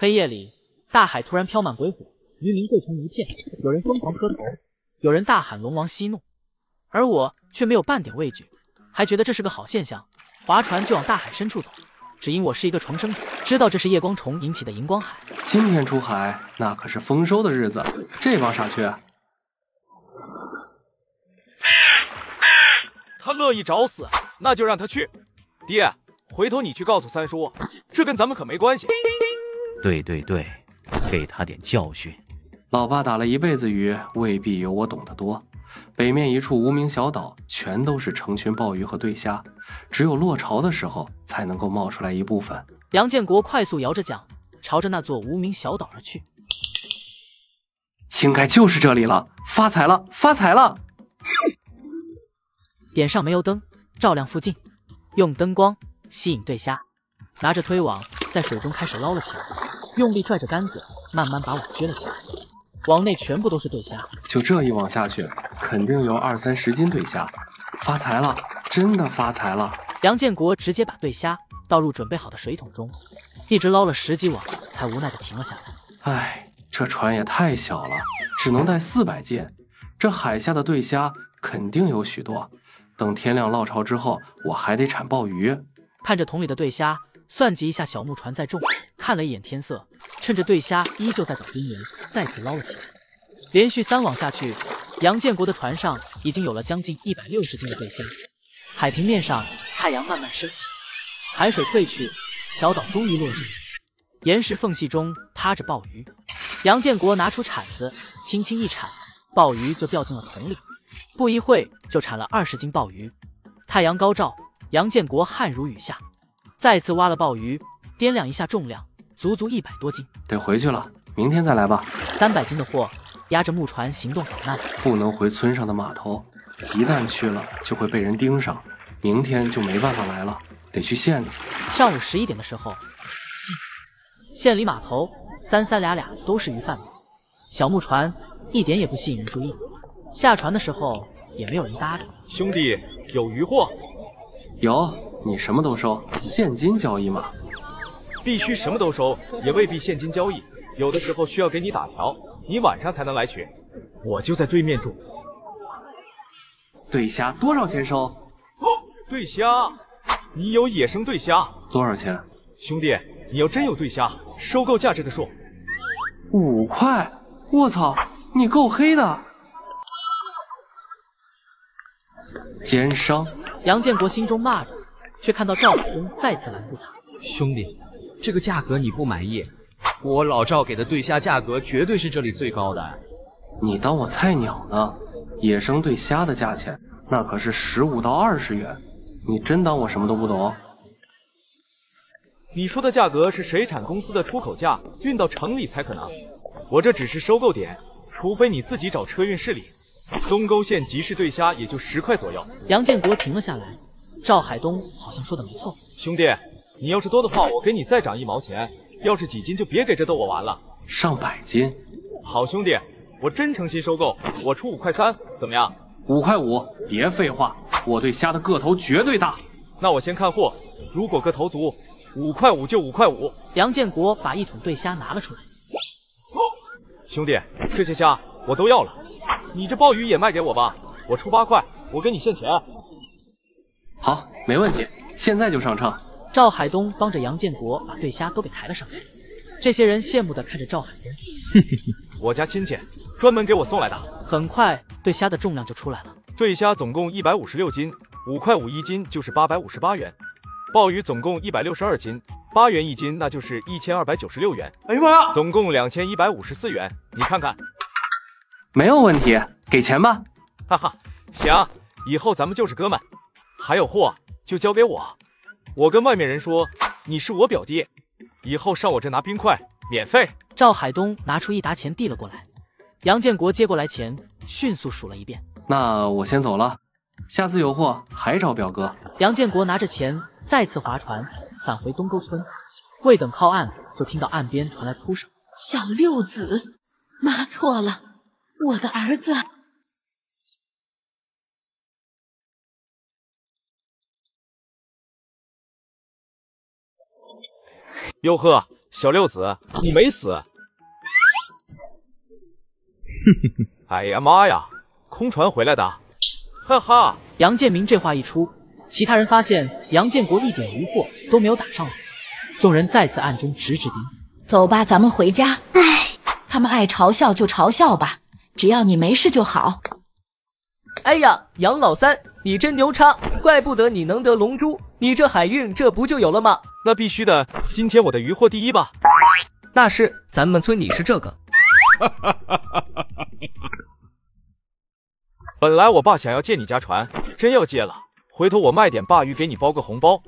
黑夜里，大海突然飘满鬼火，渔民跪成一片，有人疯狂磕头，有人大喊龙王息怒，而我却没有半点畏惧，还觉得这是个好现象。划船就往大海深处走，只因我是一个重生者，知道这是夜光虫引起的荧光海。今天出海，那可是丰收的日子，这帮傻缺。他乐意找死，那就让他去。爹，回头你去告诉三叔，这跟咱们可没关系。对，给他点教训。老爸打了一辈子鱼，未必有我懂得多。北面一处无名小岛，全都是成群鲍鱼和对虾，只有落潮的时候才能够冒出来一部分。杨建国快速摇着桨，朝着那座无名小岛而去。应该就是这里了，发财了，发财了！点上煤油灯，照亮附近，用灯光吸引对虾，拿着推网在水中开始捞了起来，用力拽着杆子，慢慢把网撅了起来。网内全部都是对虾，就这一网下去，肯定有20-30斤对虾，发财了，真的发财了！杨建国直接把对虾倒入准备好的水桶中，一直捞了10几网，才无奈地停了下来。唉，这船也太小了，只能带400斤，这海下的对虾肯定有许多。等天亮落潮之后，我还得产鲍鱼。看着桶里的对虾，算计一下小木船载重，看了一眼天色，趁着对虾依旧在等冰人，再次捞了起来。连续3网下去，杨建国的船上已经有了将近160斤的对虾。海平面上，太阳慢慢升起，海水退去，小岛终于落日。岩石缝隙中趴着鲍鱼，杨建国拿出铲子，轻轻一铲，鲍鱼就掉进了桶里。不一会就产了20斤鲍鱼。太阳高照，杨建国汗如雨下，再次挖了鲍鱼，掂量一下重量，足足100多斤。得回去了，明天再来吧。300斤的货压着木船行动缓慢，不能回村上的码头，一旦去了就会被人盯上，明天就没办法来了，得去县里。上午11点的时候，县里码头3-3俩都是鱼贩子，小木船一点也不吸引人注意，下船的时候也没有人搭着。兄弟，有鱼货？有，你什么都收，现金交易嘛。必须什么都收，也未必现金交易，有的时候需要给你打条，你晚上才能来取。我就在对面住。对虾多少钱收？对虾，你有野生对虾？多少钱？兄弟，你要真有对虾，收购价这个数。5块！我操，你够黑的！奸商！杨建国心中骂着，却看到赵海东再次拦住他。兄弟，这个价格你不满意？我老赵给的对虾价格绝对是这里最高的。你当我菜鸟呢？野生对虾的价钱那可是15到20元，你真当我什么都不懂？你说的价格是水产公司的出口价，运到城里才可能。我这只是收购点，除非你自己找车运市里。东沟县集市对虾也就10块左右。杨建国停了下来，赵海东好像说的没错。兄弟，你要是多的话，我给你再涨1毛钱；要是几斤，就别给这逗我玩了。上百斤。好兄弟，我真诚心收购，我出5块3，怎么样？5块5，别废话，我对虾的个头绝对大。那我先看货，如果个头足，5块5就5块5。杨建国把一桶对虾拿了出来。兄弟，这些虾我都要了，你这鲍鱼也卖给我吧，我出8块，我给你现钱。好，没问题，现在就上秤。赵海东帮着杨建国把对虾都给抬了上来，这些人羡慕地看着赵海东。我家亲戚专门给我送来的。很快，对虾的重量就出来了。对虾总共156斤，5块5一斤就是858元。鲍鱼总共162斤，8元一斤，那就是1296元。哎呀妈呀！总共2154元，你看看。没有问题，给钱吧。哈哈，行，以后咱们就是哥们。还有货就交给我，我跟外面人说你是我表弟，以后上我这拿冰块免费。赵海东拿出一沓钱递了过来，杨建国接过来钱，迅速数了一遍。那我先走了，下次有货还找表哥。杨建国拿着钱再次划船返回东沟村，未等靠岸，就听到岸边传来哭声。小六子，妈错了，我的儿子。哟呵，小六子，你没死。哎呀妈呀，空船回来的，哈哈！杨建明这话一出，其他人发现杨建国一点渔获都没有打上来，众人再次暗中指指点点。走吧，咱们回家。他们爱嘲笑就嘲笑吧，只要你没事就好。哎呀，杨老三，你真牛叉，怪不得你能得龙珠，你这海运这不就有了吗？那必须的，今天我的渔获第一吧。那是，咱们村里是这个。本来我爸想要借你家船，真要借了，回头我卖点鲅鱼给你包个红包。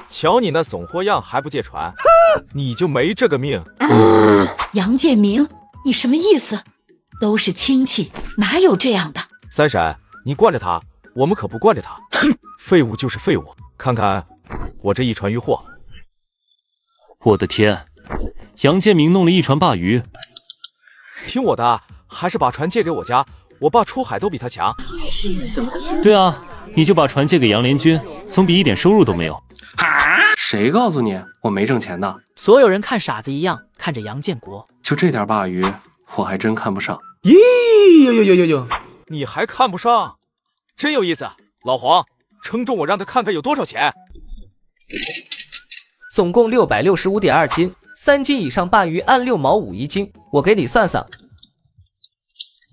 瞧你那怂货样，还不借船，你就没这个命。杨建明，你什么意思？都是亲戚，哪有这样的？三婶，你惯着他，我们可不惯着他。废物就是废物，看看我这一船渔获。我的天，杨建明弄了一船鲅鱼。听我的，还是把船借给我家，我爸出海都比他强。对啊，你就把船借给杨联军，总比一点收入都没有。谁告诉你我没挣钱的？所有人看傻子一样看着杨建国，就这点鲅鱼，我还真看不上。哟！你还看不上？真有意思。老黄，称重我让他看看有多少钱。总共665.2斤，3斤以上鲅鱼按6毛5一斤，我给你算算，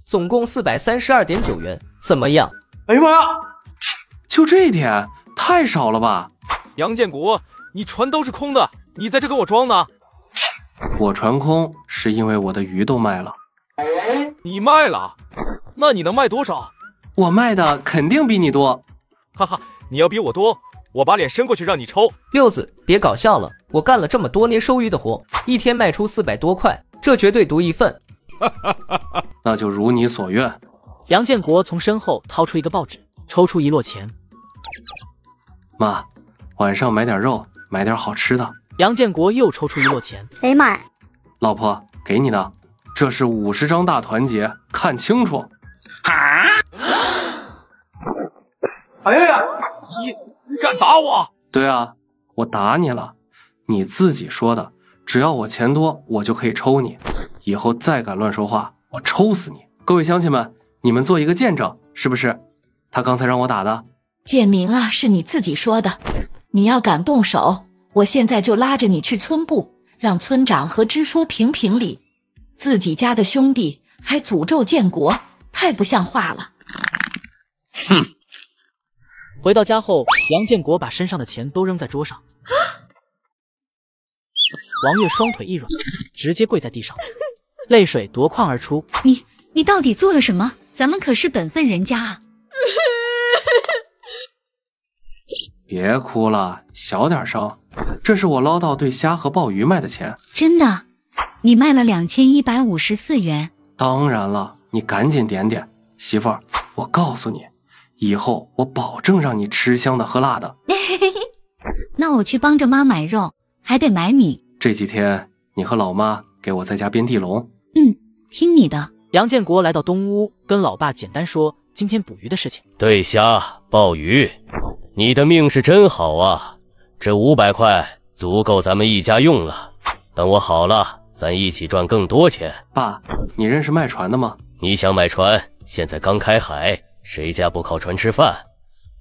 总共432.9元，怎么样？哎呀妈呀！就这点，太少了吧？杨建国，你船都是空的，你在这跟我装呢？我船空是因为我的鱼都卖了。你卖了？那你能卖多少？我卖的肯定比你多。哈哈，你要比我多，我把脸伸过去让你抽。六子，别搞笑了，我干了这么多年收鱼的活，一天卖出400多块，这绝对独一份。那就如你所愿。杨建国从身后掏出一个报纸，抽出1摞钱。妈，晚上买点肉，买点好吃的。杨建国又抽出1摞钱。哎呀妈呀！老婆，给你的，这是50张大团结，看清楚。哎呀呀！你敢打我？对啊，我打你了，你自己说的，只要我钱多，我就可以抽你。以后再敢乱说话，我抽死你！各位乡亲们，你们做一个见证，是不是？他刚才让我打的。建明啊，是你自己说的，你要敢动手，我现在就拉着你去村部，让村长和支书评评理。自己家的兄弟还诅咒建国，太不像话了。哼！回到家后，杨建国把身上的钱都扔在桌上。王月双腿一软，直接跪在地上，泪水夺眶而出。你到底做了什么？咱们可是本分人家啊！别哭了，小点声。这是我捞到对虾和鲍鱼卖的钱。真的？你卖了2154元？当然了，你赶紧点点。媳妇儿，我告诉你，以后我保证让你吃香的喝辣的。那我去帮着妈买肉，还得买米。这几天你和老妈给我在家编地笼。听你的。杨建国来到东屋，跟老爸简单说今天捕鱼的事情。对虾、鲍鱼，你的命是真好啊！这500块足够咱们一家用了。等我好了，咱一起赚更多钱。爸，你认识卖船的吗？你想买船，现在刚开海，谁家不靠船吃饭？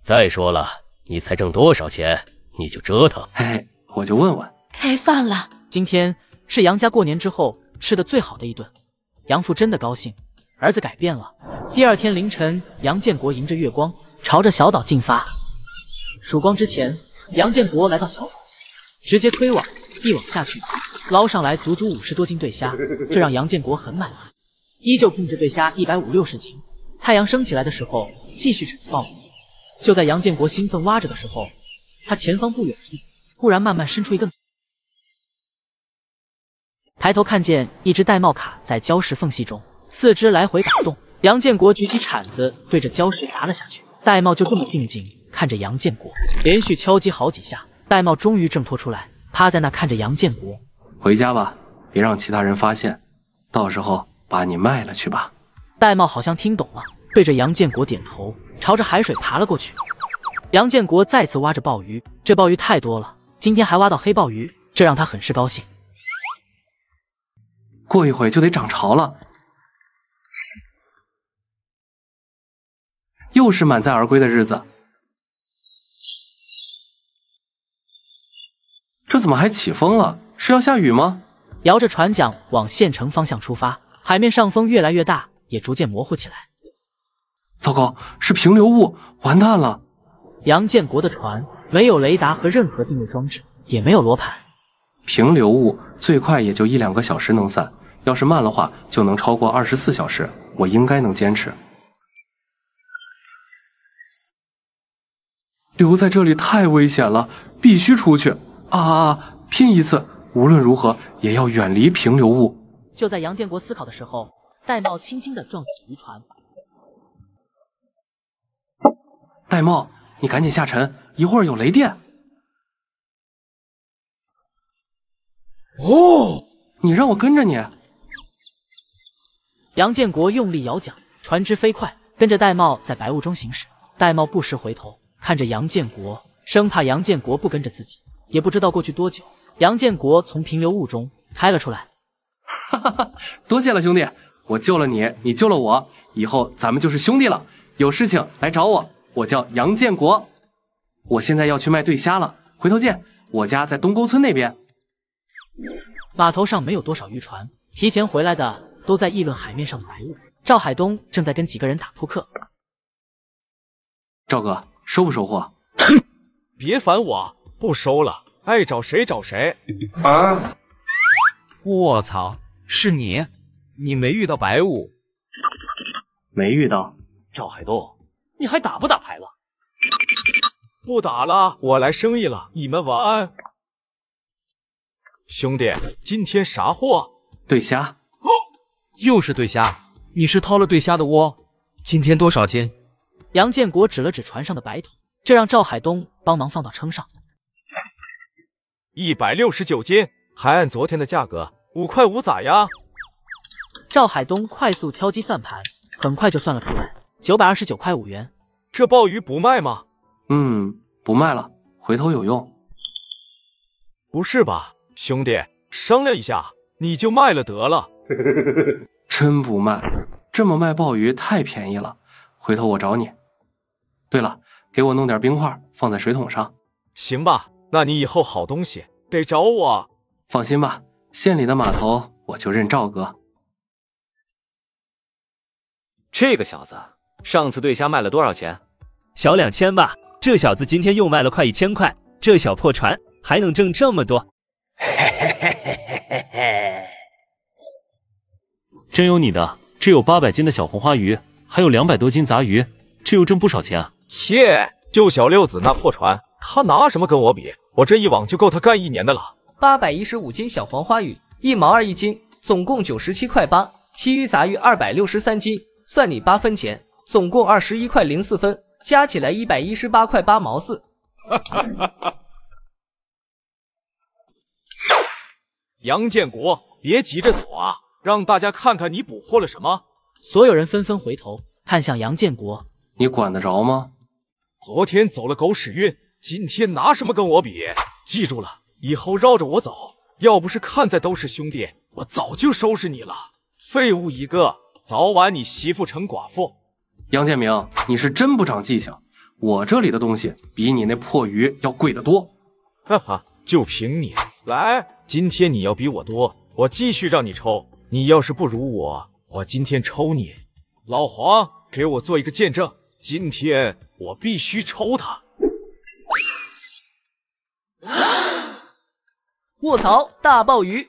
再说了，你才挣多少钱，你就折腾。嘿嘿，我就问问。开饭了。今天是杨家过年之后吃的最好的一顿，杨父真的高兴，儿子改变了。第二天凌晨，杨建国迎着月光，朝着小岛进发。曙光之前，杨建国来到小岛，直接推网，一网下去，捞上来足足50多斤对虾，这让杨建国很满意，依旧控制对虾150-160斤。太阳升起来的时候，继续产鲍鱼。就在杨建国兴奋挖着的时候，他前方不远处忽然慢慢伸出一个，抬头看见一只玳瑁卡在礁石缝隙中4肢来回打动。杨建国举起铲子对着礁石砸了下去，玳瑁就这么静静看着杨建国，连续敲击好几下，玳瑁终于挣脱出来，趴在那看着杨建国。回家吧，别让其他人发现，到时候把你卖了去吧。玳瑁好像听懂了，对着杨建国点头，朝着海水爬了过去。杨建国再次挖着鲍鱼，这鲍鱼太多了，今天还挖到黑鲍鱼，这让他很是高兴。过一会就得涨潮了。又是满载而归的日子，这怎么还起风了？是要下雨吗？摇着船桨往县城方向出发，海面上风越来越大，也逐渐模糊起来。糟糕，是平流雾，完蛋了！杨建国的船没有雷达和任何定位装置，也没有罗盘。平流雾最快也就1-2个小时能散，要是慢的话，就能超过24小时。我应该能坚持。留在这里太危险了，必须出去！拼一次，无论如何也要远离平流雾。就在杨建国思考的时候，玳瑁轻轻地撞击渔船。玳瑁，你赶紧下沉，一会儿有雷电。哦，你让我跟着你。杨建国用力摇桨，船只飞快，跟着玳瑁在白雾中行驶。玳瑁不时回头看着杨建国，生怕杨建国不跟着自己。也不知道过去多久，杨建国从平流雾中开了出来。哈哈哈，多谢了兄弟，我救了你，你救了我，以后咱们就是兄弟了。有事情来找我，我叫杨建国。我现在要去卖对虾了，回头见。我家在东沟村那边。码头上没有多少渔船，提前回来的都在议论海面上的白雾。赵海东正在跟几个人打扑克。赵哥，收不收获？别烦我，不收了，爱找谁找谁。啊！卧槽，是你？你没遇到白雾？没遇到。赵海东，你还打不打牌了？不打了，我来生意了，你们晚安。兄弟，今天啥货？对虾。又是对虾？你是掏了对虾的窝？今天多少斤？杨建国指了指船上的白桶，这让赵海东帮忙放到称上。169斤，还按昨天的价格，5块5咋样？赵海东快速敲击算盘，很快就算了出来，929块5元。这鲍鱼不卖吗？不卖了，回头有用。不是吧，兄弟，商量一下，你就卖了得了。真不卖，这么卖鲍鱼太便宜了，回头我找你。对了，给我弄点冰块放在水桶上。行吧，那你以后好东西得找我。放心吧，县里的码头我就认赵哥。这个小子上次对虾卖了多少钱？小2000吧。这小子今天又卖了快1000块，这小破船还能挣这么多。真有你的，这有800斤的小红花鱼，还有200多斤杂鱼，这又挣不少钱啊！切，就小六子那破船，他拿什么跟我比？我这一网就够他干1年的了。815斤小黄花鱼，1毛2一斤，总共97块8，其余杂鱼263斤，算你8分钱，总共21块04分，加起来118块8毛4。杨建国，别急着走啊，让大家看看你捕获了什么。所有人纷纷回头看向杨建国。你管得着吗？昨天走了狗屎运，今天拿什么跟我比？记住了，以后绕着我走，要不是看在都是兄弟，我早就收拾你了。废物一个，早晚你媳妇成寡妇。杨建明，你是真不长记性，我这里的东西比你那破鱼要贵得多。哈哈，就凭你！来，今天你要比我多，我继续让你抽。你要是不如我，我今天抽你。老黄，给我做一个见证，今天我必须抽他。卧槽，大鲍鱼！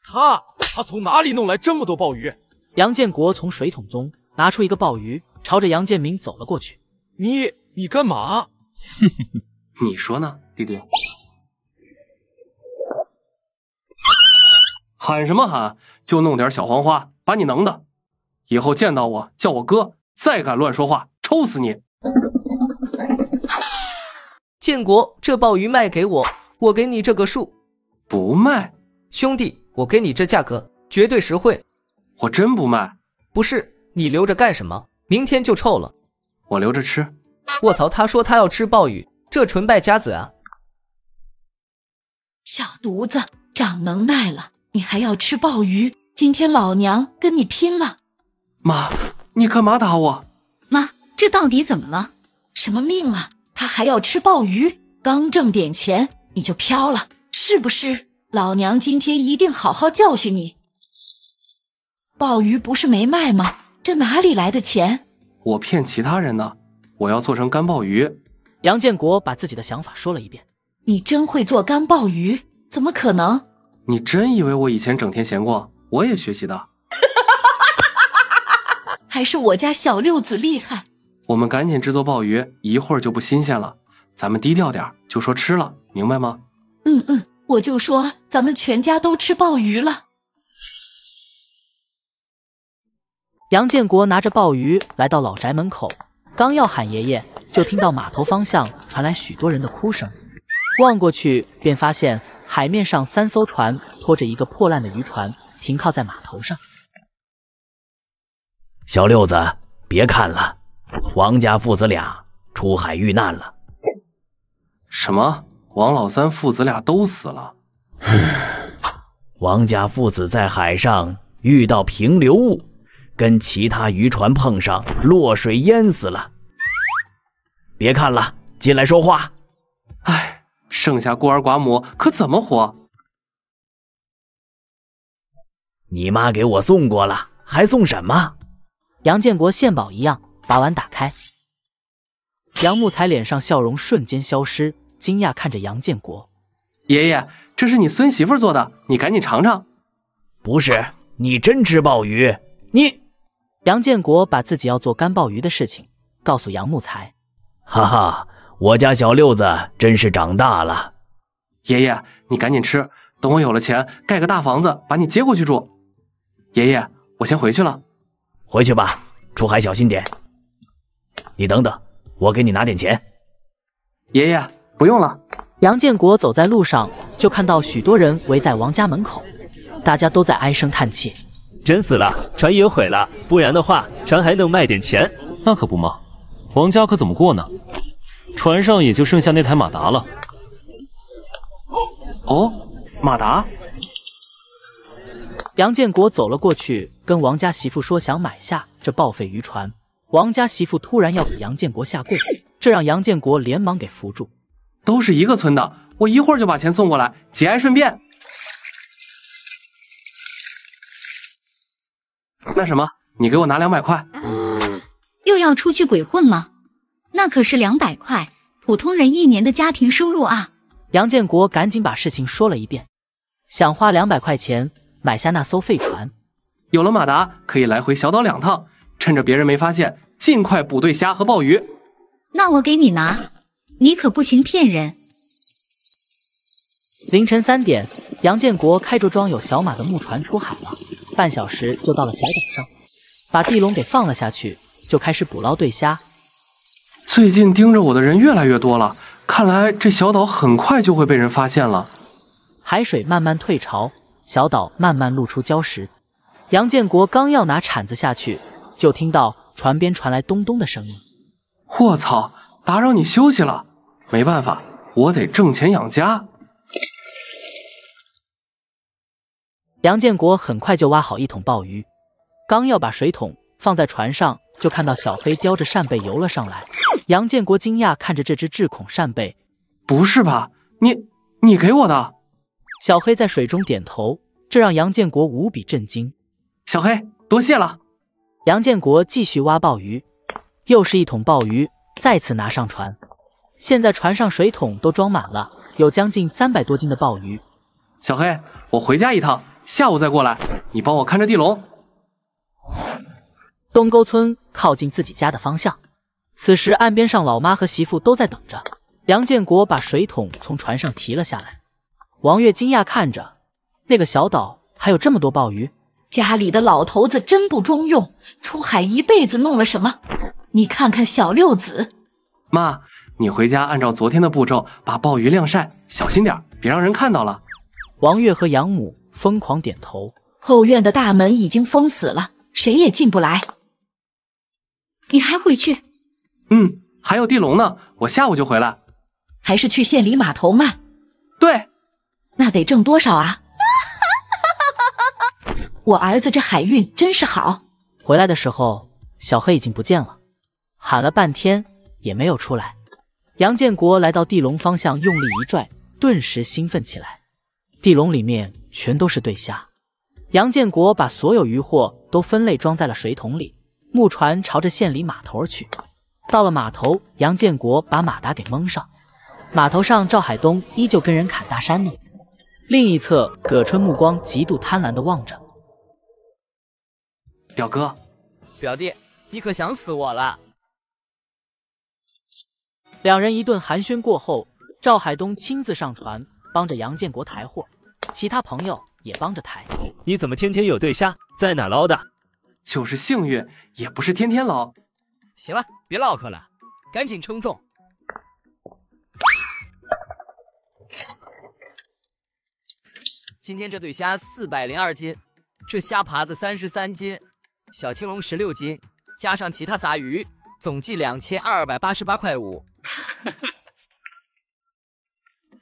他从哪里弄来这么多鲍鱼？杨建国从水桶中拿出一个鲍鱼，朝着杨建明走了过去。你干嘛？你说呢，弟弟？喊什么喊？就弄点小黄花，把你能的！以后见到我叫我哥，再敢乱说话，抽死你！建国，这鲍鱼卖给我，我给你这个数。不卖，兄弟，我给你这价格，绝对实惠。我真不卖。不是，你留着干什么？明天就臭了。我留着吃。卧槽，他说他要吃鲍鱼，这纯败家子啊！小犊子，长能耐了，你还要吃鲍鱼？今天老娘跟你拼了！妈，你干嘛打我？妈，这到底怎么了？什么命啊？他还要吃鲍鱼，刚挣点钱你就飘了，是不是？老娘今天一定好好教训你。鲍鱼不是没卖吗？这哪里来的钱？我骗其他人呢，我要做成干鲍鱼。杨建国把自己的想法说了一遍。你真会做干鲍鱼？怎么可能？你真以为我以前整天闲过？我也学习的。还是我家小六子厉害。我们赶紧制作鲍鱼，一会儿就不新鲜了。咱们低调点，就说吃了，明白吗？我就说咱们全家都吃鲍鱼了。杨建国拿着鲍鱼来到老宅门口，刚要喊爷爷，就听到码头方向传来许多人的哭声。望过去，便发现海面上3艘船拖着一个破烂的渔船，停靠在码头上。小六子，别看了，王家父子俩出海遇难了。什么？王老三父子俩都死了？王家父子在海上遇到平流物，跟其他渔船碰上，落水淹死了。别看了，进来说话。唉，剩下孤儿寡母可怎么活？你妈给我送过了，还送什么？杨建国献宝一样把碗打开。杨木才脸上笑容瞬间消失，惊讶看着杨建国。爷爷，这是你孙媳妇做的，你赶紧尝尝。不是，你真吃鲍鱼？你……杨建国把自己要做干鲍鱼的事情告诉杨木才。哈哈，我家小六子真是长大了。爷爷，你赶紧吃，等我有了钱，盖个大房子把你接过去住。爷爷，我先回去了。回去吧，出海小心点。你等等，我给你拿点钱。爷爷，不用了。杨建国走在路上，就看到许多人围在王家门口，大家都在唉声叹气。真死了，船也毁了，不然的话，船还能卖点钱。那可不嘛，王家可怎么过呢？船上也就剩下那台马达了。哦，马达。杨建国走了过去，跟王家媳妇说想买下这报废渔船。王家媳妇突然要给杨建国下跪，这让杨建国连忙给扶住。都是一个村的，我一会儿就把钱送过来，节哀顺变。那什么，你给我拿200块。又要出去鬼混了？那可是200块，普通人1年的家庭收入啊！杨建国赶紧把事情说了一遍，想花200块钱买下那艘废船。有了马达，可以来回小岛2趟，趁着别人没发现，尽快捕对虾和鲍鱼。那我给你拿，你可不行骗人。凌晨3点，杨建国开着装有小马的木船出海了，半小时就到了小岛上，把地笼给放了下去，就开始捕捞对虾。最近盯着我的人越来越多了，看来这小岛很快就会被人发现了。海水慢慢退潮，小岛慢慢露出礁石。杨建国刚要拿铲子下去，就听到船边传来咚咚的声音。我操，打扰你休息了。没办法，我得挣钱养家。杨建国很快就挖好1桶鲍鱼，刚要把水桶放在船上，就看到小飞叼着扇贝游了上来。杨建国惊讶看着这只智孔扇贝。不是吧，你给我的？小黑在水中点头，这让杨建国无比震惊。小黑，多谢了。杨建国继续挖鲍鱼，又是1桶鲍鱼，再次拿上船。现在船上水桶都装满了，有将近300多斤的鲍鱼。小黑，我回家一趟，下午再过来，你帮我看着地笼。东沟村靠近自己家的方向，此时岸边上老妈和媳妇都在等着。杨建国把水桶从船上提了下来。王月惊讶看着那个小岛还有这么多鲍鱼。家里的老头子真不中用，出海一辈子弄了什么？你看看小六子。妈，你回家按照昨天的步骤把鲍鱼晾晒，小心点，别让人看到了。王月和养母疯狂点头。后院的大门已经封死了，谁也进不来。你还回去？还有地笼呢，我下午就回来。还是去县里码头卖？对。那得挣多少啊？我儿子这海运真是好。回来的时候，小黑已经不见了，喊了半天也没有出来。杨建国来到地笼方向，用力一拽，顿时兴奋起来。地笼里面全都是对虾。杨建国把所有渔获都分类装在了水桶里，木船朝着县里码头而去。到了码头，杨建国把马达给蒙上。码头上，赵海东依旧跟人砍大山呢。另一侧，葛春目光极度贪婪地望着。表哥，表弟，你可想死我了？两人一顿寒暄过后，赵海东亲自上船，帮着杨建国抬货，其他朋友也帮着抬。你怎么天天有对虾？在哪捞的？就是幸运，也不是天天捞。行了，别唠嗑了，赶紧称重。今天这对虾402斤，这虾爬子33斤，小青龙16斤，加上其他杂鱼，总计2288块5。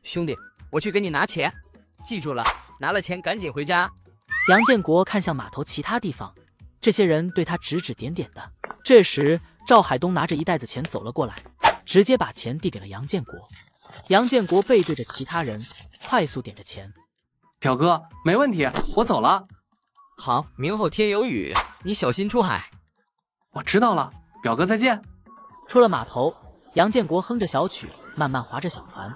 兄弟，我去给你拿钱，记住了，拿了钱赶紧回家。杨建国看向码头其他地方，这些人对他指指点点的。这时，赵海东拿着一袋子钱走了过来，直接把钱递给了杨建国。杨建国背对着其他人，快速点着钱。表哥，没问题，我走了。好，明后天有雨，你小心出海。我知道了，表哥再见。出了码头，杨建国哼着小曲，慢慢划着小船。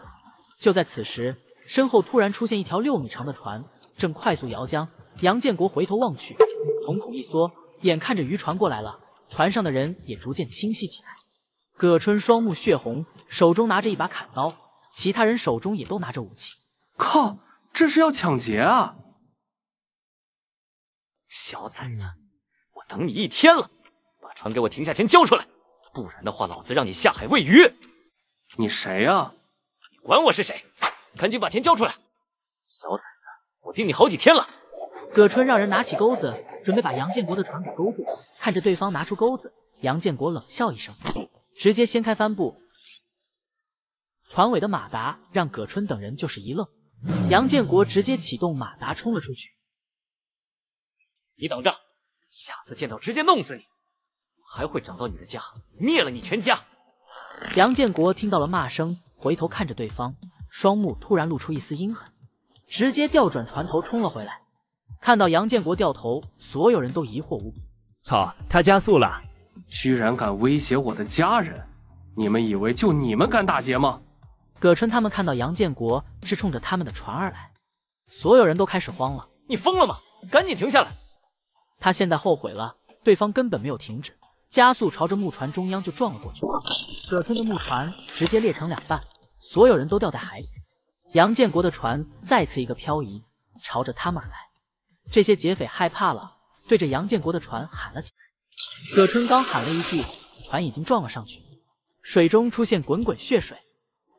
就在此时，身后突然出现一条6米长的船，正快速摇江。杨建国回头望去，瞳孔一缩，眼看着渔船过来了，船上的人也逐渐清晰起来。葛春双目血红，手中拿着一把砍刀，其他人手中也都拿着武器。靠，这是要抢劫啊！小崽子，我等你1天了，把船给我停下前交出来，不然的话，老子让你下海喂鱼。你谁呀？你管我是谁？赶紧把钱交出来！小崽子，我盯你好几天了。葛春让人拿起钩子，准备把杨建国的船给勾住。看着对方拿出钩子，杨建国冷笑一声，直接掀开帆布。船尾的马达让葛春等人就是一愣。杨建国直接启动马达冲了出去。你等着，下次见到直接弄死你！我还会找到你的家，灭了你全家！杨建国听到了骂声，回头看着对方，双目突然露出一丝阴狠，直接调转船头冲了回来。看到杨建国掉头，所有人都疑惑无比。操，他加速了！居然敢威胁我的家人！你们以为就你们敢打劫吗？葛春他们看到杨建国是冲着他们的船而来，所有人都开始慌了。你疯了吗？赶紧停下来！他现在后悔了，对方根本没有停止，加速朝着木船中央就撞了过去。葛春的木船直接裂成2半，所有人都掉在海里。杨建国的船再次一个漂移，朝着他们而来。这些劫匪害怕了，对着杨建国的船喊了起来。葛春刚喊了一句，船已经撞了上去，水中出现滚滚血水。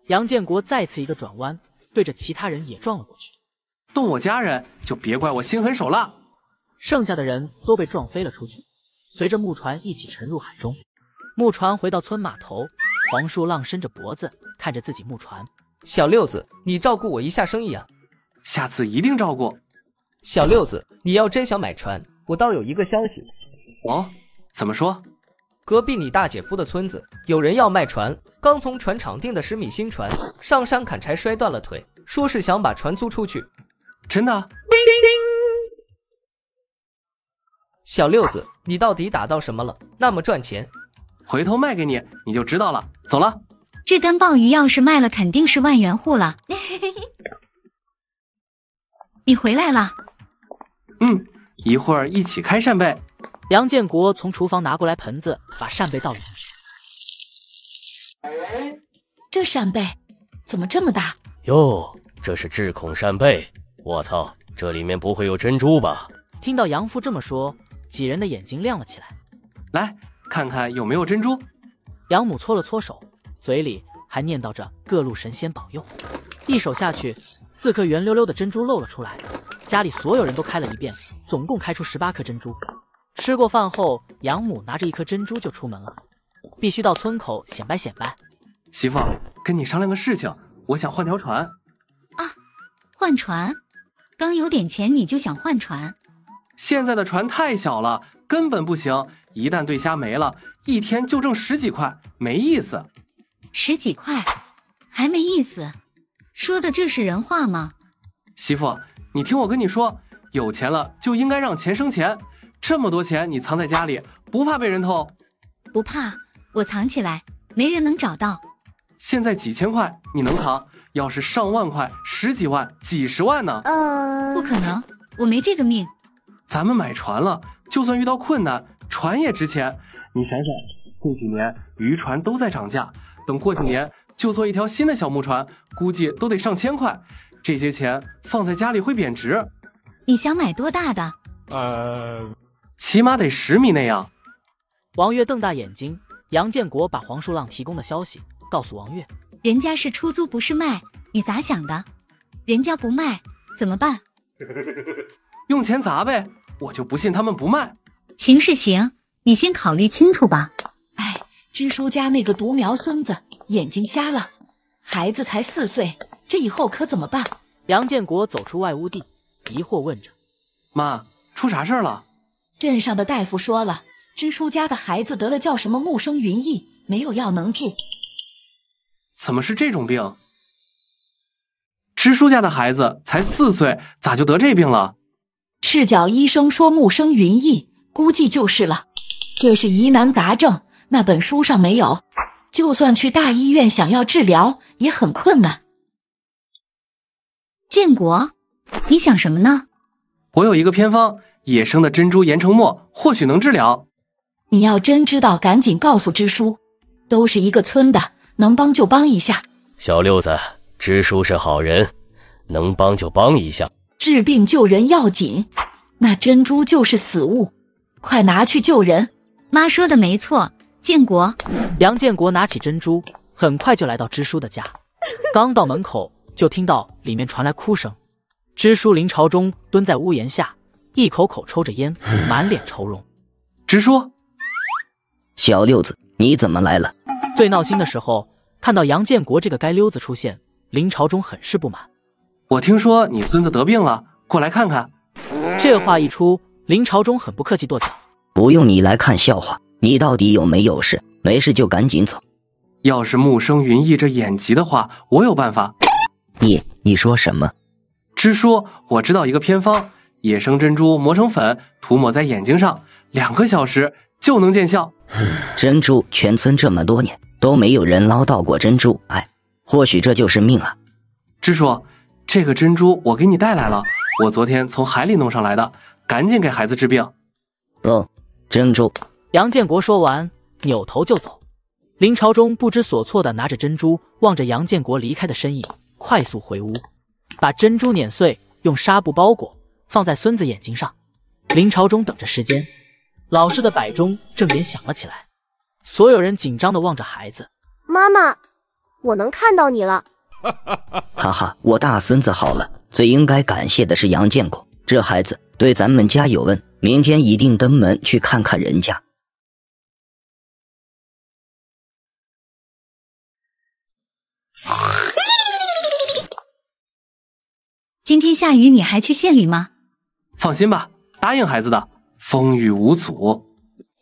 杨建国再次一个转弯，对着其他人也撞了过去。动我家人就别怪我心狠手辣。剩下的人都被撞飞了出去，随着木船一起沉入海中。木船回到村码头，黄树浪伸着脖子看着自己木船。小六子，你照顾我一下生意啊！下次一定照顾。小六子，你要真想买船，我倒有一个消息。哦，怎么说？隔壁你大姐夫的村子有人要卖船，刚从船厂订的10米新船，上山砍柴摔断了腿，说是想把船租出去。真的？小六子，你到底打到什么了？那么赚钱？回头卖给你，你就知道了。走了。这干鲍鱼要是卖了，肯定是万元户了。你回来了。一会儿一起开扇贝。杨建国从厨房拿过来盆子，把扇贝倒了进去。这扇贝怎么这么大？哟，这是智孔扇贝。我操，这里面不会有珍珠吧？听到杨父这么说，几人的眼睛亮了起来。来看看有没有珍珠。杨母搓了搓手，嘴里还念叨着各路神仙保佑。一手下去，4颗圆溜溜的珍珠露了出来。家里所有人都开了一遍，总共开出18颗珍珠。吃过饭后，杨母拿着1颗珍珠就出门了，必须到村口显摆显摆。媳妇，跟你商量个事情，我想换条船。啊，换船？刚有点钱你就想换船？现在的船太小了，根本不行。一旦对虾没了，一天就挣10几块，没意思。10几块，还没意思？说的这是人话吗？媳妇，你听我跟你说，有钱了就应该让钱生钱。这么多钱你藏在家里，不怕被人偷？不怕，我藏起来，没人能找到。现在几千块你能藏，要是上万块、10几万、几10万呢？不可能，我没这个命。咱们买船了，就算遇到困难，船也值钱。你想想，这几年渔船都在涨价，等过几年就做一条新的小木船，估计都得上千块。这些钱放在家里会贬值。你想买多大的？起码得10米那样。王月瞪大眼睛，杨建国把黄树浪提供的消息告诉王月，人家是出租不是卖，你咋想的？人家不卖怎么办？用钱砸呗，我就不信他们不卖。行是行，你先考虑清楚吧。哎，支书家那个独苗孙子眼睛瞎了，孩子才4岁，这以后可怎么办？杨建国走出外屋地，疑惑问着：妈，出啥事儿了？镇上的大夫说了，支书家的孩子得了叫什么木生云翳，没有药能治。怎么是这种病？支书家的孩子才4岁，咋就得这病了？赤脚医生说木生云翳，估计就是了。这是疑难杂症，那本书上没有，就算去大医院想要治疗也很困难。建国，你想什么呢？我有一个偏方，野生的珍珠研成末，或许能治疗。你要真知道，赶紧告诉支书，都是一个村的，能帮就帮一下。小六子，支书是好人，能帮就帮一下。治病救人要紧，那珍珠就是死物，快拿去救人。妈说的没错，建国。杨建国拿起珍珠，很快就来到支书的家。刚到门口，就听到里面传来哭声。支书林朝忠蹲在屋檐下，一口口抽着烟，满脸愁容。支书，小六子，你怎么来了？最闹心的时候，看到杨建国这个街溜子出现，林朝忠很是不满。我听说你孙子得病了，过来看看。这话一出，林朝忠很不客气跺脚：不用你来看笑话，你到底有没有事？没事就赶紧走。要是木生云翳这眼疾的话，我有办法。你说什么？支书，我知道一个偏方，野生珍珠磨成粉，涂抹在眼睛上，2个小时就能见效。珍珠，全村这么多年都没有人捞到过珍珠，哎，或许这就是命啊。支书，这个珍珠我给你带来了，我昨天从海里弄上来的，赶紧给孩子治病。珍珠。杨建国说完，扭头就走。林朝忠不知所措地拿着珍珠，望着杨建国离开的身影，快速回屋，把珍珠碾碎，用纱布包裹，放在孙子眼睛上。林朝忠等着时间，老式的摆钟正点响了起来。所有人紧张地望着孩子。妈妈，我能看到你了。哈哈，我大孙子好了。最应该感谢的是杨建国，这孩子对咱们家有恩，明天一定登门去看看人家。今天下雨，你还去县里吗？放心吧，答应孩子的，风雨无阻。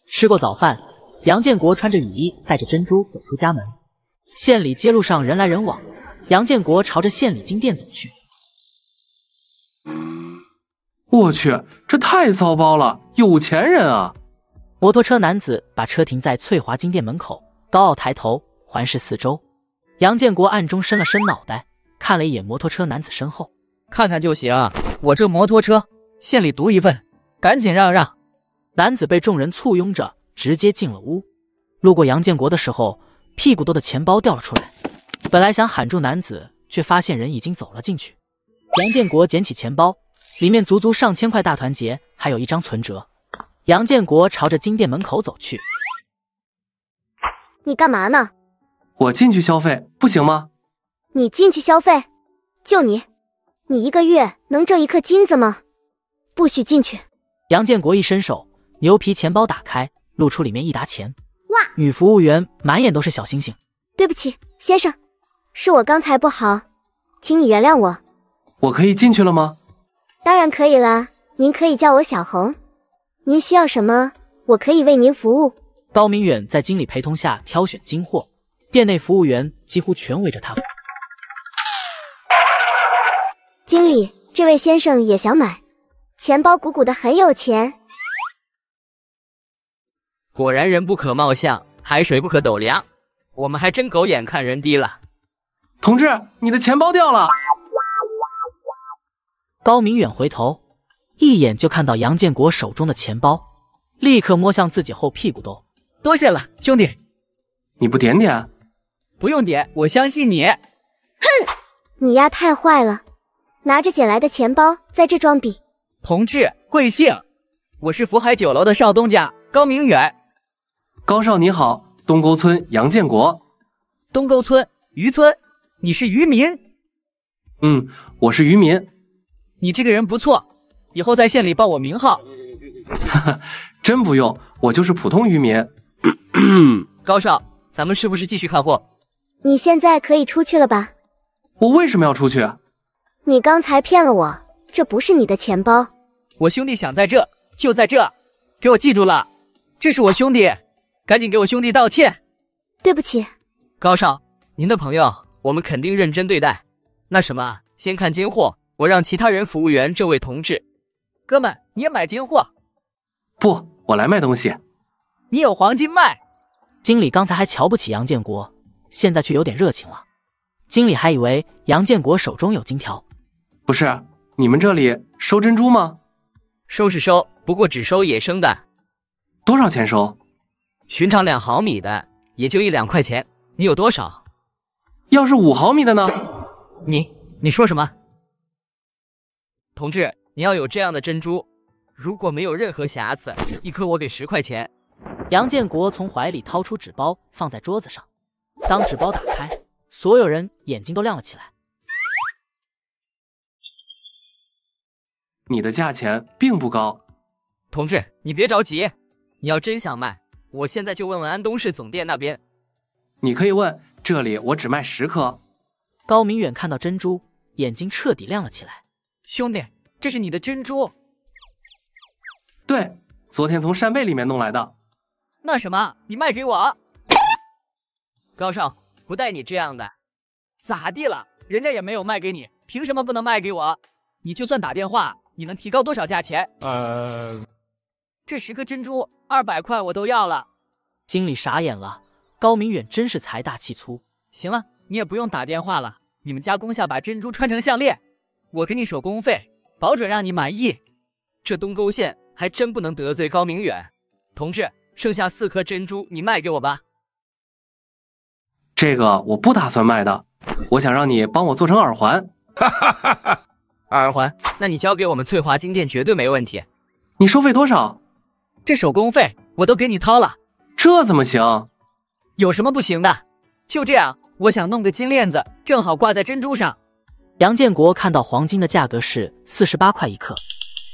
吃过早饭，杨建国穿着雨衣，带着珍珠走出家门。县里街路上人来人往，杨建国朝着县里金店走去。我去，这太骚包了，有钱人啊！摩托车男子把车停在翠华金店门口，高傲抬头环视四周。杨建国暗中伸了伸脑袋，看了一眼摩托车男子身后。看看就行，我这摩托车县里独一份，赶紧让让。男子被众人簇拥着直接进了屋。路过杨建国的时候，屁股兜的钱包掉了出来。本来想喊住男子，却发现人已经走了进去。杨建国捡起钱包，里面足足上千块大团结，还有一张存折。杨建国朝着金店门口走去。你干嘛呢？我进去消费，不行吗？你进去消费？就你一个月能挣1颗金子吗？不许进去！杨建国一伸手，牛皮钱包打开，露出里面一沓钱。哇！女服务员满眼都是小星星。对不起，先生，是我刚才不好，请你原谅我。我可以进去了吗？当然可以啦，您可以叫我小红。您需要什么，我可以为您服务。高明远在经理陪同下挑选金货，店内服务员几乎全围着他。经理，这位先生也想买，钱包鼓鼓的，很有钱。果然人不可貌相，海水不可斗量，我们还真狗眼看人低了。同志，你的钱包掉了！高明远回头，一眼就看到杨建国手中的钱包，立刻摸向自己后屁股兜。多谢了，兄弟。你不点点？不用点，我相信你。哼，你丫太坏了，拿着捡来的钱包在这装逼。同志贵姓？我是福海酒楼的少东家高明远。高少你好，东沟村杨建国。东沟村渔村，你是渔民？我是渔民。你这个人不错，以后在县里报我名号。真不用，我就是普通渔民。高少，咱们是不是继续看货？你现在可以出去了吧？我为什么要出去？你刚才骗了我，这不是你的钱包。我兄弟想在这，就在这，给我记住了，这是我兄弟，赶紧给我兄弟道歉。对不起。高少，您的朋友，我们肯定认真对待。那什么，先看金货，我让其他人服务员这位同志。哥们，你也买金货？不，我来卖东西。你有黄金卖？经理刚才还瞧不起杨建国，现在却有点热情了。经理还以为杨建国手中有金条。不是，你们这里收珍珠吗？收是收，不过只收野生的。多少钱收？寻常2毫米的也就1-2块钱，你有多少？要是5毫米的呢？你说什么？同志，你要有这样的珍珠，如果没有任何瑕疵，1颗我给10块钱。杨建国从怀里掏出纸包放在桌子上，当纸包打开，所有人眼睛都亮了起来。你的价钱并不高。同志，你别着急，你要真想卖，我现在就问问安东市总店那边。你可以问，这里我只卖10颗。高明远看到珍珠，眼睛彻底亮了起来。兄弟，这是你的珍珠？对，昨天从扇贝里面弄来的。那什么，你卖给我？高少，不带你这样的。咋地了？人家也没有卖给你，凭什么不能卖给我？你就算打电话，你能提高多少价钱？这10颗珍珠200块我都要了。经理傻眼了，高明远真是财大气粗。行了，你也不用打电话了，你们加工下把珍珠穿成项链，我给你手工费，保准让你满意。这东沟县还真不能得罪高明远。同志，剩下4颗珍珠你卖给我吧。这个我不打算卖的，我想让你帮我做成耳环。耳环？那你交给我们翠华金店绝对没问题。你收费多少？这手工费我都给你掏了。这怎么行？有什么不行的？就这样，我想弄个金链子，正好挂在珍珠上。杨建国看到黄金的价格是48块1克，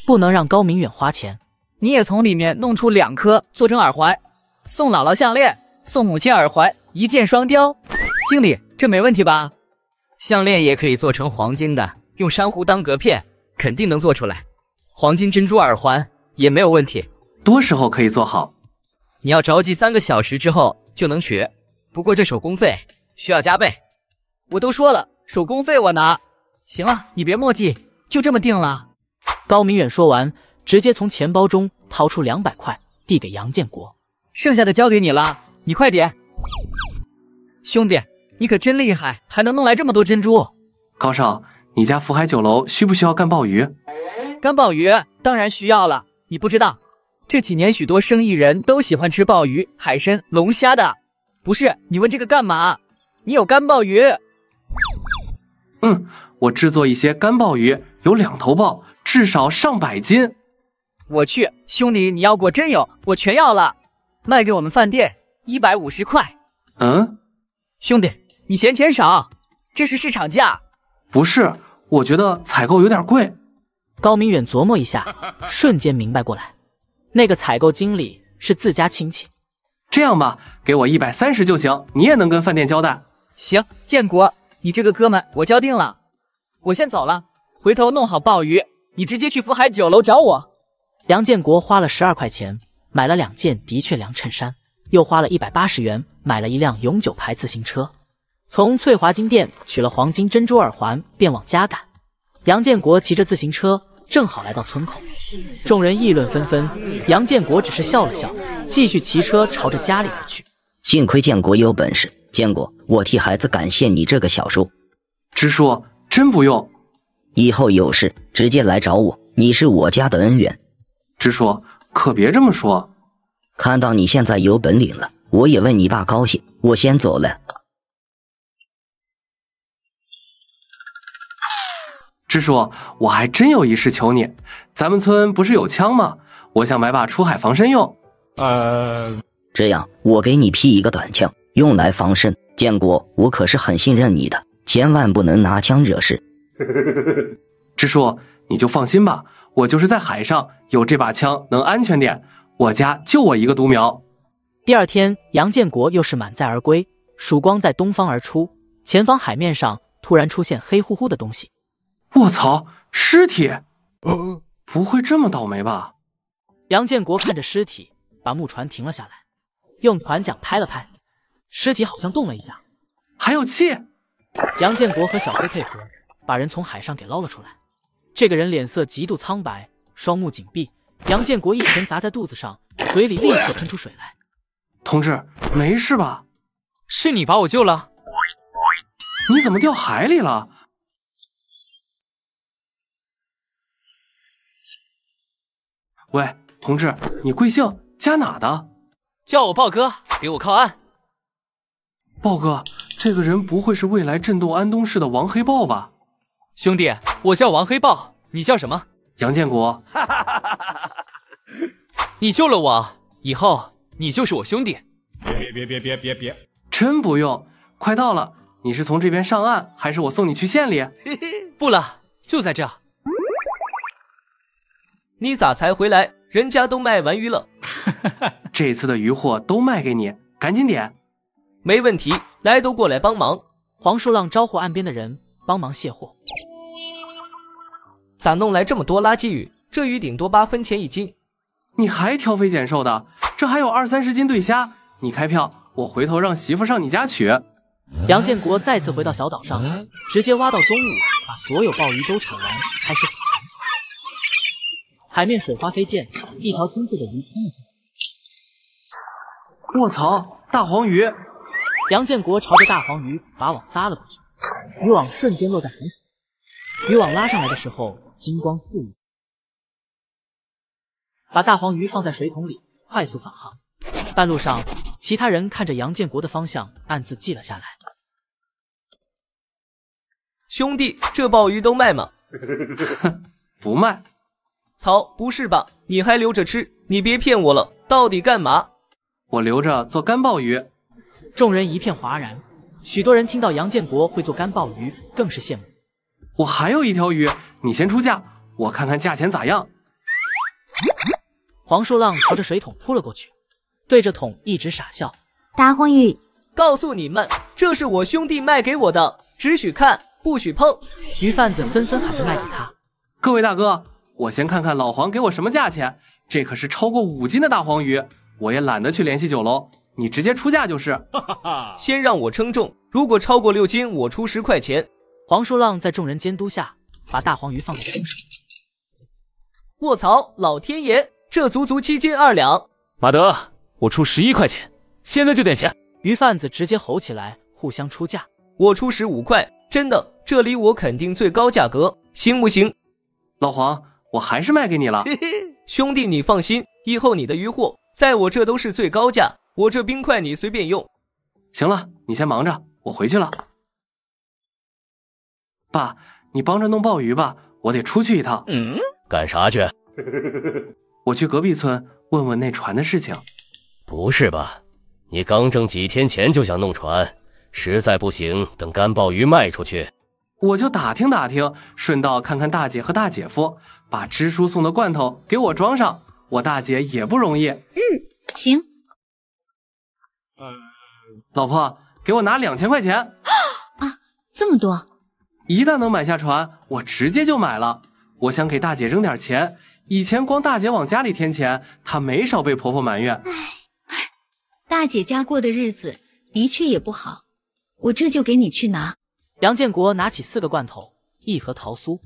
不能让高明远花钱。你也从里面弄出2颗做成耳环，送姥姥项链，送母亲耳环，一箭双雕。经理，这没问题吧？项链也可以做成黄金的，用珊瑚当隔片，肯定能做出来。黄金珍珠耳环也没有问题。多时候可以做好？你要着急3个小时之后就能取，不过这手工费需要加倍。我都说了，手工费我拿。行了，你别墨迹，就这么定了。高明远说完，直接从钱包中掏出200块，递给杨建国。剩下的交给你了，你快点。兄弟，你可真厉害，还能弄来这么多珍珠。高少，你家福海酒楼需不需要干鲍鱼？干鲍鱼当然需要了，你不知道，这几年许多生意人都喜欢吃鲍鱼、海参、龙虾的。不是，你问这个干嘛？你有干鲍鱼？我制作一些干鲍鱼，有2头鲍，至少上100斤。我去，兄弟，你要果真有，我全要了，卖给我们饭店150块。兄弟，你嫌钱少，这是市场价。不是，我觉得采购有点贵。高明远琢磨一下，瞬间明白过来，那个采购经理是自家亲戚。这样吧，给我130就行，你也能跟饭店交代。行，建国，你这个哥们我交定了。我先走了，回头弄好鲍鱼，你直接去福海酒楼找我。杨建国花了12块钱买了2件的确良衬衫，又花了180元买了一辆永久牌自行车，从翠华金店取了黄金珍珠耳环，便往家赶。杨建国骑着自行车正好来到村口，众人议论纷纷，杨建国只是笑了笑，继续骑车朝着家里而去。幸亏建国有本事，建国，我替孩子感谢你这个小叔。支书，真不用，以后有事直接来找我，你是我家的恩人。支书，可别这么说。看到你现在有本领了，我也为你爸高兴。我先走了。支书，我还真有一事求你，咱们村不是有枪吗？我想买把出海防身用。这样，我给你批一个短枪，用来防身。建国，我可是很信任你的，千万不能拿枪惹事。支书，你就放心吧，我就是在海上有这把枪能安全点，我家就我一个独苗。第二天，杨建国又是满载而归，曙光在东方而出，前方海面上突然出现黑乎乎的东西。卧槽，尸体！不会这么倒霉吧？杨建国看着尸体，把木船停了下来，用船桨拍了拍，尸体好像动了一下，还有气。杨建国和小飞配合，把人从海上给捞了出来。这个人脸色极度苍白，双目紧闭。杨建国一拳砸在肚子上，嘴里立刻喷出水来。同志，没事吧？是你把我救了？你怎么掉海里了？喂，同志，你贵姓？家哪的？叫我豹哥，给我靠岸。豹哥，这个人不会是未来震动安东市的王黑豹吧？兄弟，我叫王黑豹，你叫什么？杨建国。你救了我，以后你就是我兄弟。别！真不用，快到了。你是从这边上岸，还是我送你去县里？不了，就在这。你咋才回来？人家都卖完鱼了。这次的鱼货都卖给你，赶紧点。没问题，来都过来帮忙。黄树浪招呼岸边的人帮忙卸货。咋弄来这么多垃圾鱼？这鱼顶多8分钱一斤。你还挑肥拣瘦的？这还有20-30斤对虾，你开票，我回头让媳妇上你家取。杨建国再次回到小岛上，直接挖到中午，把所有鲍鱼都炒完，开始反弹。海面水花飞溅，一条金色的鱼冲了进来。卧槽，大黄鱼！杨建国朝着大黄鱼把网撒了过去，渔网瞬间落在海水。渔网拉上来的时候，金光四溢。把大黄鱼放在水桶里，快速返航。半路上，其他人看着杨建国的方向，暗自记了下来。兄弟，这鲍鱼都卖吗？不卖。操，不是吧？你还留着吃？你别骗我了，到底干嘛？我留着做干鲍鱼。众人一片哗然，许多人听到杨建国会做干鲍鱼，更是羡慕。我还有一条鱼，你先出价，我看看价钱咋样。黄树浪朝着水桶扑了过去，对着桶一直傻笑。大黄鱼，告诉你们，这是我兄弟卖给我的，只许看，不许碰。鱼贩子纷纷喊着卖给他。各位大哥，我先看看老黄给我什么价钱，这可是超过5斤的大黄鱼，我也懒得去联系酒楼，你直接出价就是。先让我称重，如果超过6斤，我出10块钱。黄树浪在众人监督下，把大黄鱼放在秤上。卧槽，老天爷，这足足7斤2两。马德，我出11块钱，现在就点钱。鱼贩子直接吼起来，互相出价。我出15块，真的，这里我肯定最高价格，行不行？老黄，我还是卖给你了。兄弟，你放心，以后你的鱼货在我这都是最高价，我这冰块你随便用。行了，你先忙着，我回去了。爸，你帮着弄鲍鱼吧，我得出去一趟。干啥去？我去隔壁村问问那船的事情。不是吧？你刚挣几天钱就想弄船，实在不行，等干鲍鱼卖出去。我就打听打听，顺道看看大姐和大姐夫，把支书送的罐头给我装上。我大姐也不容易。行。老婆，给我拿2000块钱。啊，这么多！一旦能买下船，我直接就买了。我想给大姐扔点钱。以前光大姐往家里添钱，她没少被婆婆埋怨。大姐家过的日子的确也不好，我这就给你去拿。杨建国拿起4个罐头，1盒桃酥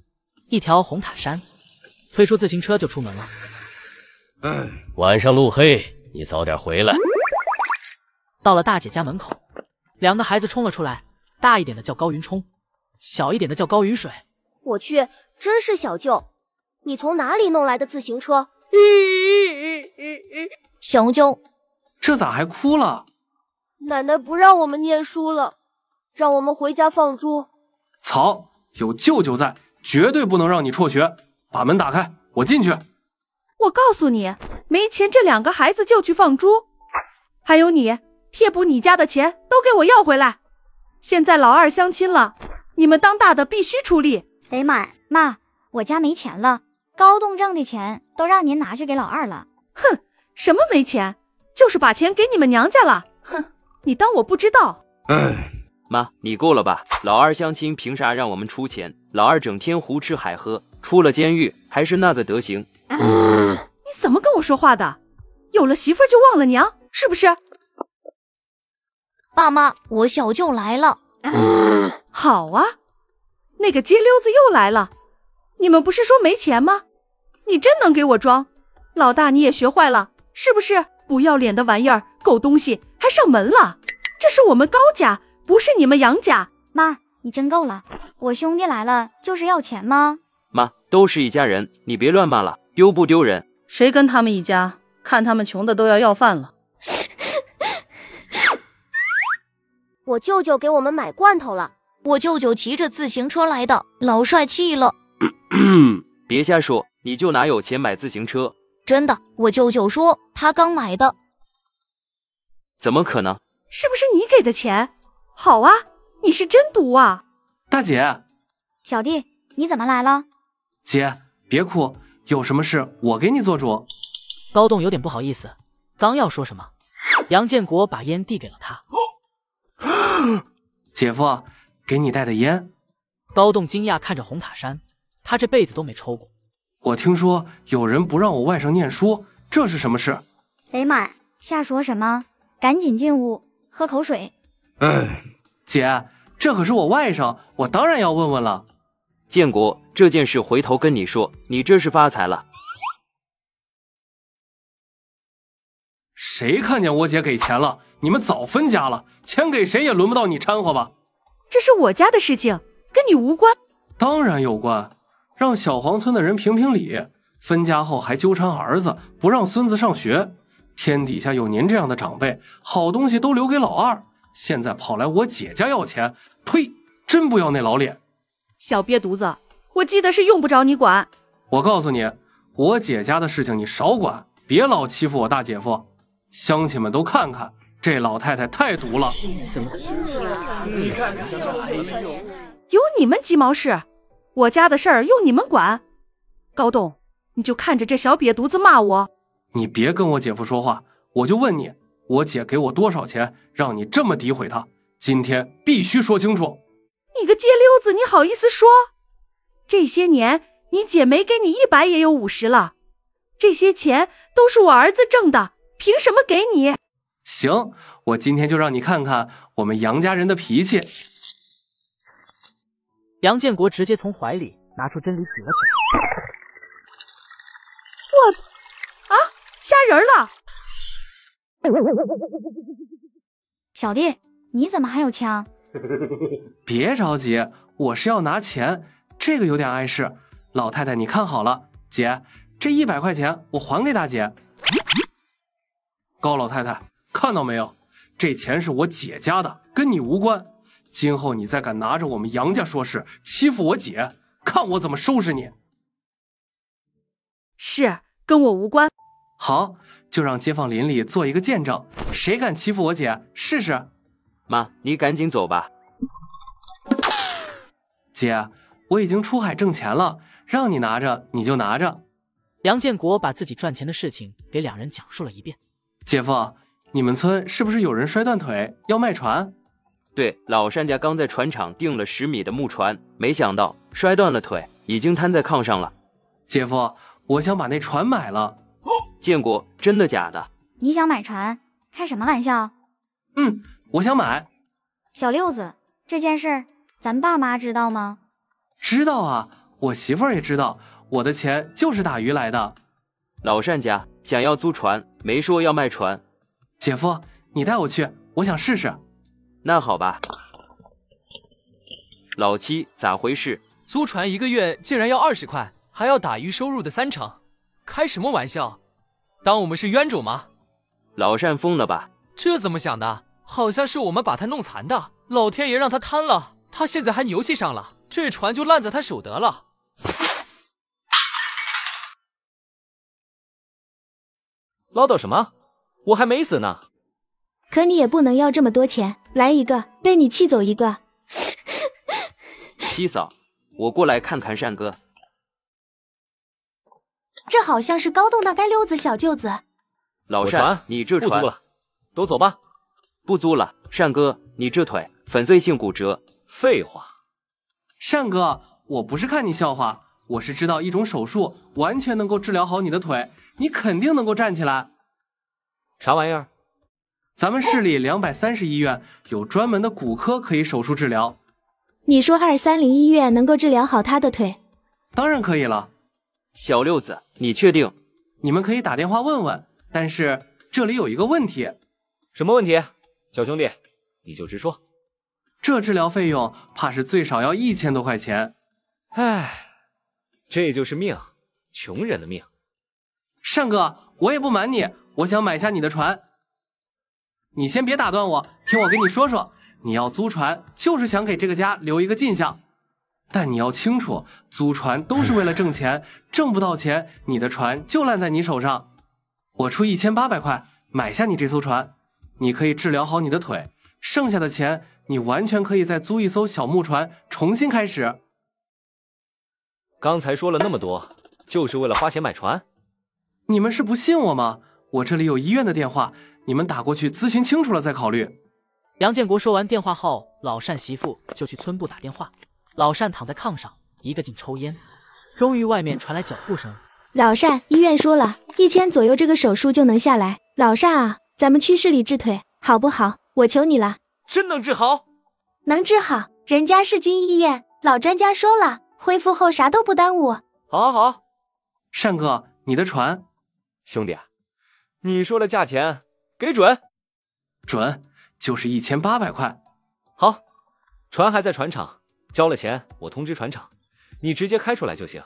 ，1条红塔山，推出自行车就出门了。晚上路黑，你早点回来。到了大姐家门口，2个孩子冲了出来，大一点的叫高云冲，小一点的叫高云水。我去，真是小舅，你从哪里弄来的自行车？小舅，这咋还哭了？奶奶不让我们念书了，让我们回家放猪。草，有舅舅在，绝对不能让你辍学。把门打开，我进去。我告诉你，没钱这2个孩子就去放猪。还有你，贴补你家的钱都给我要回来。现在老2相亲了，你们当大的必须出力。得买，妈，我家没钱了，高栋挣的钱都让您拿去给老2了。哼，什么没钱，就是把钱给你们娘家了。哼，你当我不知道？妈，你够了吧？老2相亲凭啥让我们出钱？老2整天胡吃海喝，出了监狱还是那个德行。你怎么跟我说话的？有了媳妇儿就忘了娘，是不是？爸妈，我小舅来了。好啊，那个街溜子又来了。你们不是说没钱吗？你真能给我装。老大你也学坏了，是不是？不要脸的玩意儿，狗东西还上门了。这是我们高家，不是你们杨家。妈，你真够了，我兄弟来了就是要钱吗？妈，都是一家人，你别乱骂了，丢不丢人？谁跟他们一家？看他们穷的都要饭了。我舅舅给我们买罐头了。我舅舅骑着自行车来的，老帅气了。别瞎说，你舅哪有钱买自行车？真的，我舅舅说他刚买的。怎么可能？是不是你给的钱？好啊，你是真毒啊！大姐，小弟，你怎么来了？姐，别哭，有什么事我给你做主。高栋有点不好意思，刚要说什么，杨建国把烟递给了他。姐夫，给你带的烟。高栋惊讶看着红塔山，他这辈子都没抽过。我听说有人不让我外甥念书，这是什么事？得买，瞎说什么？赶紧进屋喝口水。姐，这可是我外甥，我当然要问问了。建国，这件事回头跟你说，你这是发财了。谁看见我姐给钱了？你们早分家了，钱给谁也轮不到你掺和吧？这是我家的事情，跟你无关。当然有关，让小黄村的人评评理，分家后还纠缠儿子，不让孙子上学。天底下有您这样的长辈，好东西都留给老2，现在跑来我姐家要钱，呸，真不要那老脸。小瘪犊子，我记得是用不着你管。我告诉你，我姐家的事情你少管，别老欺负我大姐夫。乡亲们都看看，这老太太太毒了。有你们鸡毛事？我家的事儿用你们管？高栋，你就看着这小瘪犊子骂我。你别跟我姐夫说话，我就问你，我姐给我多少钱，让你这么诋毁她？今天必须说清楚。你个街溜子，你好意思说？这些年你姐没给你100也有50了，这些钱都是我儿子挣的，凭什么给你？行，我今天就让你看看我们杨家人的脾气。杨建国直接从怀里拿出真理举了起来。吓人了！小弟，你怎么还有枪？别着急，我是要拿钱，这个有点碍事。老太太你看好了，姐，这100块钱我还给大姐。高老太太，看到没有？这钱是我姐家的，跟你无关。今后你再敢拿着我们杨家说事，欺负我姐，看我怎么收拾你。是，跟我无关。好，就让街坊邻里做一个见证，谁敢欺负我姐，试试。妈，你赶紧走吧。姐，我已经出海挣钱了，让你拿着你就拿着。杨建国把自己赚钱的事情给2人讲述了一遍。姐夫，你们村是不是有人摔断腿要卖船？对，老单家刚在船厂订了10米的木船，没想到摔断了腿，已经瘫在炕上了。姐夫，我想把那船买了。建国，真的假的？你想买船？开什么玩笑？我想买。小六子，这件事咱爸妈知道吗？知道啊，我媳妇儿也知道，我的钱就是打鱼来的。老单家想要租船，没说要卖船。姐夫，你带我去，我想试试。那好吧。老七，咋回事？租船1个月竟然要20块，还要打鱼收入的30%，开什么玩笑？当我们是冤种吗？老单疯了吧？这怎么想的？好像是我们把他弄残的，老天爷让他贪了，他现在还牛气上了，这船就烂在他手得了。唠叨什么？我还没死呢。可你也不能要这么多钱，来一个，被你气走一个。七嫂，我过来看看单哥。这好像是高栋那该溜子小舅子。老单，你这船不租了，都走吧。不租了。单哥，你这腿粉碎性骨折。废话。单哥，我不是看你笑话，我是知道一种手术完全能够治疗好你的腿，你肯定能够站起来。啥玩意儿？咱们市里230医院有专门的骨科可以手术治疗。你说230医院能够治疗好他的腿？当然可以了。小六子，你确定？你们可以打电话问问，但是这里有一个问题。什么问题？小兄弟，你就直说。这治疗费用怕是最少要1000多块钱。唉，这就是命，穷人的命。单哥，我也不瞒你，我想买下你的船。你先别打断我，听我跟你说说，你要租船就是想给这个家留一个印象，但你要清楚，租船都是为了挣钱，挣不到钱，你的船就烂在你手上。我出1800块买下你这艘船，你可以治疗好你的腿，剩下的钱你完全可以再租一艘小木船重新开始。刚才说了那么多，就是为了花钱买船？你们是不信我吗？我这里有医院的电话，你们打过去咨询清楚了再考虑。杨建国说完电话后，老单媳妇就去村部打电话。老单躺在炕上，一个劲抽烟。终于外面传来脚步声。老单，医院说了，1000左右这个手术就能下来。老单啊，咱们去市里治腿好不好？我求你了。真能治好？能治好，人家是军医院，老专家说了，恢复后啥都不耽误。好好好。单哥，你的船。兄弟，你说的价钱给准？准，就是1800块。好，船还在船厂，交了钱我通知船厂，你直接开出来就行。